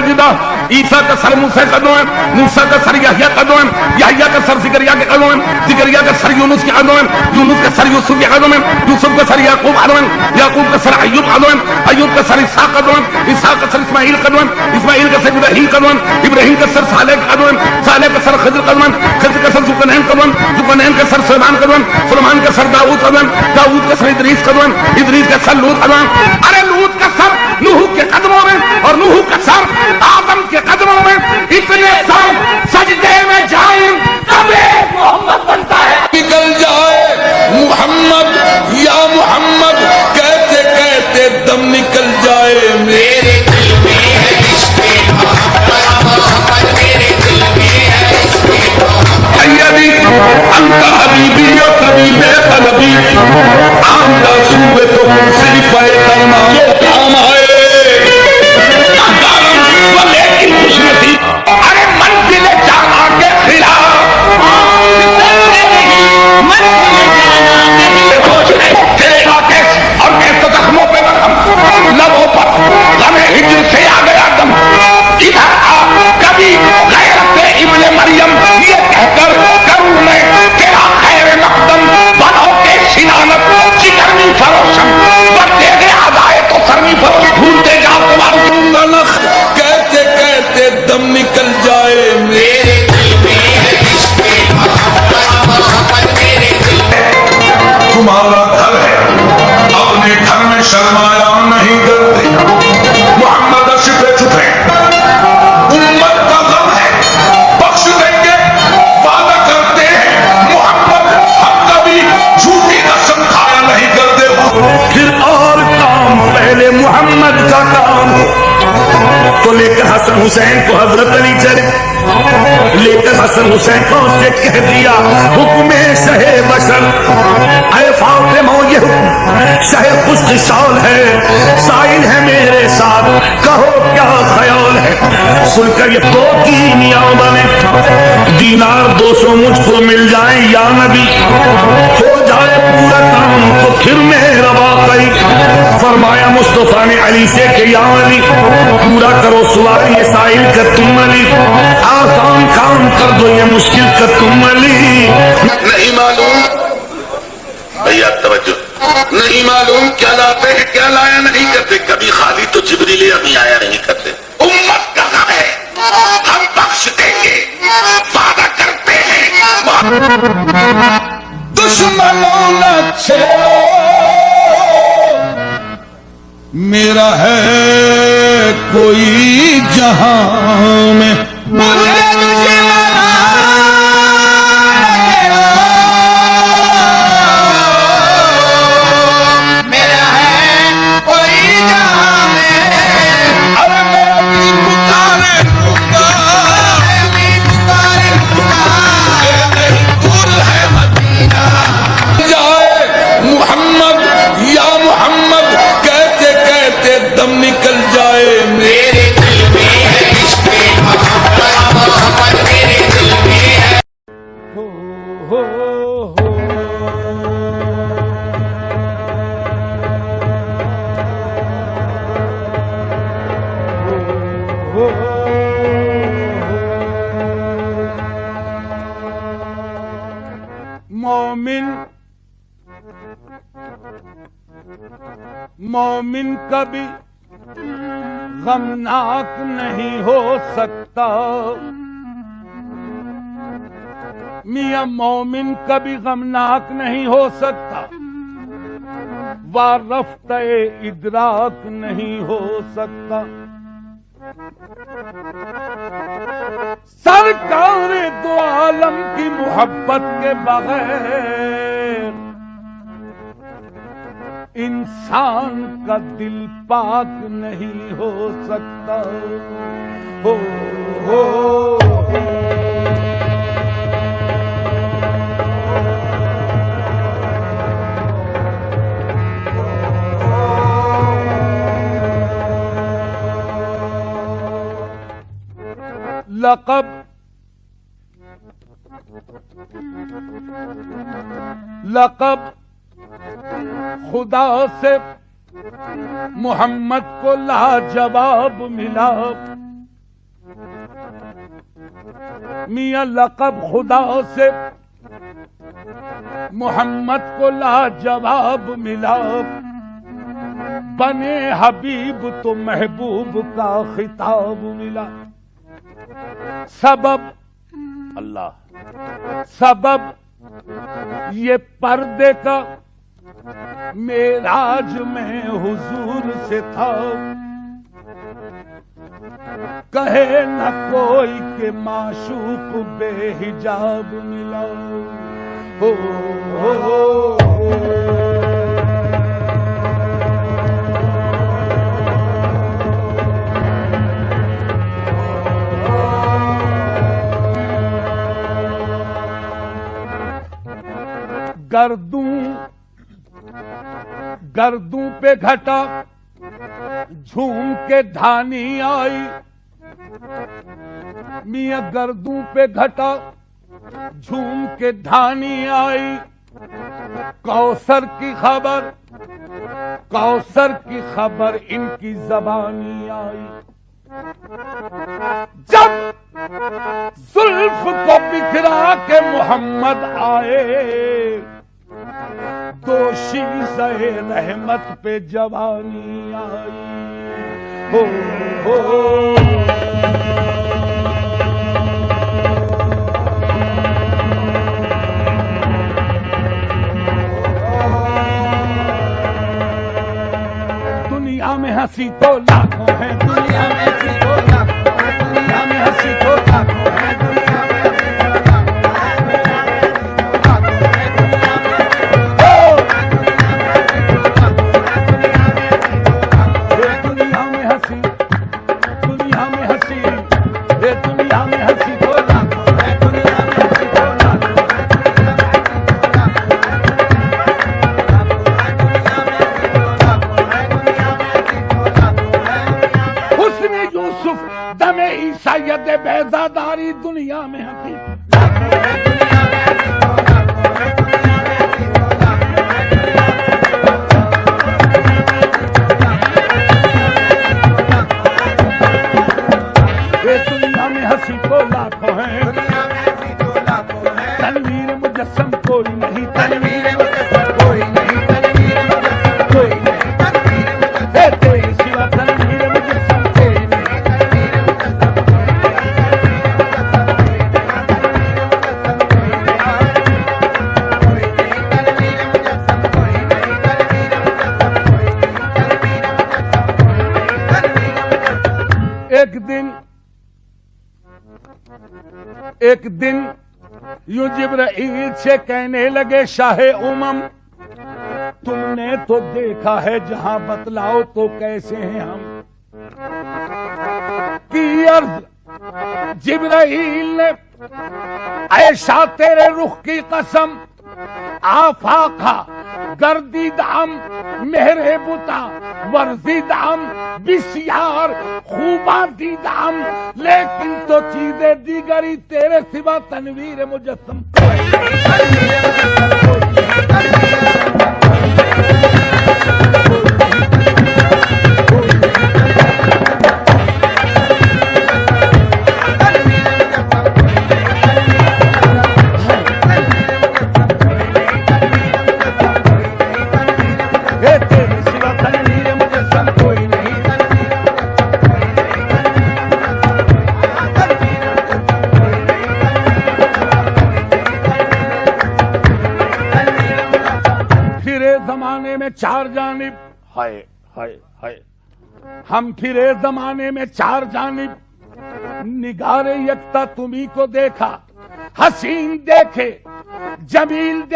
سجدہ، عیسیٰ کا سر موسیٰ کے قدموں میں، موسیٰ کا سر یحییٰ کے قدموں میں، یحییٰ کا سر زکریا کے قدموں میں، زکریا کا سر یونس کے قدموں میں، یونس کا سر یوسف کے قدموں میں، یوسف کا سر یعقوب کے قدموں میں، یعقوب کا سر ایوب کے قدموں میں، ایوب کا سر اسحاق کے قدموں میں، اسحاق کا سر اسماعیل کے قدموں میں، اسماعیل کا سر ابراہیم کے قدموں میں، ابراہیم کا سر صالح کے قدموں میں، صالح کا سر خضر کے قدموں میں، خضر کا سر ذوالقرنین کے قدموں میں، ذوالقرنین کا سر سلیمان کے قدموں میں، سلیمان کا سر داؤد کے قدموں میں، داؤد کا سر ادریس کے قدموں میں، ادریس کا سر لوط کے قدموں میں، ارے لوط کا سر نوح کے قدموں میں، اور نوح کا سر آدم کے قدموں میں. اتنے سر سجدے میں جائیں تب ایک محمد بنتا ہے. نکل جائے محمد یا محمد کہتے کہتے دم نکل جائے میرے دل میں ہے عشق محمد، میرے دل میں ہے عشق محمد. سیدی انت حبیبی و طبیب قلبی، آمدہ سوئے تو صرف کلمہ جو کام آئے. لیکن خوش نصیب ارے منزل جانا کے خلاف اور کیسے زخموں پہ زخم، لبوں پر غم ہجر سے آ گیا دم. ادھر آ کبھی غیرت ابن مریم یہ کہہ کر کروں میں تیرا خیر مقدم، بنو کے سنانت چکرنی فروشم، بڑھتے گئے آدائے تو سرنی فروش، بھولتے جا تمہارا نخ کہتے کہتے دم نکل جائے میرے دل میں ہے عشق محمد، میرے دل میں. تمہارا گھر ہے، اپنے گھر میں شرمایا نہیں کرتے. محمد عرش پہ چھپے، امت کا غم ہے، بخش دیں گے وعدہ کرتے ہیں. محمد ہم کبھی جھوٹی قسم کھایا نہیں کرتے. پھر اور کام پہلے محمد کا کام تو لے کر حسن حسین کو حضرت علی چلے، لے کر حسن حسین کو سے کہہ دیا حکم شہ بشر، اے فاطمہ یہ حکم شہ خوش خصال ہے، سائل ہے میرے ساتھ کہو کیا خیال ہے. سن کر یہ دو کینیاں بنے، دینار 200 مجھ کو مل جائیں یا نبی، ہو جائے پورا کام تو پھر میرا واقعی. فرمایا مصطفیٰ نے علی سے کہ یا علی پورا کرو سوال یہ سائل کا تم علی، آسان کام کر دو یہ مشکل کا تم علی. نہیں معلوم بھیا توجہ، نہیں معلوم کیا لاتے ہیں کیا لایا نہیں کرتے. کبھی خالی تو جبریل ابھی آیا نہیں کرتے. امت کا غم ہے، ہم بخش دیں گے وعدہ کرتے ہیں. دشمنوں نہ چھیڑو میرا ہے کوئی جہاں میں، دم نکل جائے میرے دل میں ہے عشق محمد، میرے دل میں ہے. مومن کبھی غمناک نہیں ہو سکتا، میاں مومن کبھی غمناک نہیں ہو سکتا، وارفتہ ادراک نہیں ہو سکتا. سرکار دو عالم کی محبت کے بغیر انسان کا دل پاک نہیں ہو سکتا. لقب خدا سے محمد کو لاجواب ملا، میاں لقب خدا سے محمد کو لاجواب ملا، بنے حبیب تو محبوب کا خطاب ملا۔ سبب اللہ، سبب یہ پردے کا معراج میں حضور سے تھا، کہے نہ کوئی کہ معشوق بے حجاب ملا۔ ہو گردوں پہ گھٹا جھوم کے دھانی آئی، میاں گردوں پہ گھٹا جھوم کے دھانی آئی، کوثر کی خبر، کوثر کی خبر ان کی زبانی آئی۔ جب زلف کو بکھرا کے محمد آئے، دوشی سے رحمت پہ جوانی آئی۔ ہو دنیا میں ہنسی تو لاکھوں ہیں، دنیا میں ہنسی تو لاکھوں ہیں، دنیا میں ہنسی تو لاکھوں ہیں، دنیا میں ہنسی تو لاکھوں ہیں، دنیا میں ہنسی، دنیا میں ہنسی، دنیا میں ہنسی تو لاکھوں ہیں، دنیا میں ہنسی تو لاکھوں ہیں۔ حسن یوسف دم عیسیت بیضاداری دنیا میں ہنسی، دنیا میں ہنسی تو لاکھوں ہیں، تنویر مجسم کوئی نہیں، تنویر مجسم کوئی نہیں، تنویر مجسم کوئی نہیں، تنویر مجسم کوئی سوا تنویر مجسم کوئی نہیں، تنویر مجسم ایک دن یوں جبرائیل سے کہنے لگے شاہ امم، تم نے تو دیکھا ہے جہاں، بتلاؤ تو کیسے ہیں ہم؟ کی عرض جبرائیل نے، عائشہ تیرے رخ کی قسم، آفاقہ گردید ہم مہر بتا، ورزید ہم بسیار خوباں دید ہم، لیکن تو چیزیں دیگری تیرے سوا تنویر مجسم چار جانب، ہائے ہائے ہائے، ہم پھرے زمانے میں چار جانب، نگار یکتا تمہیں کو دیکھا، حسین دیکھے، جمیل دیکھے،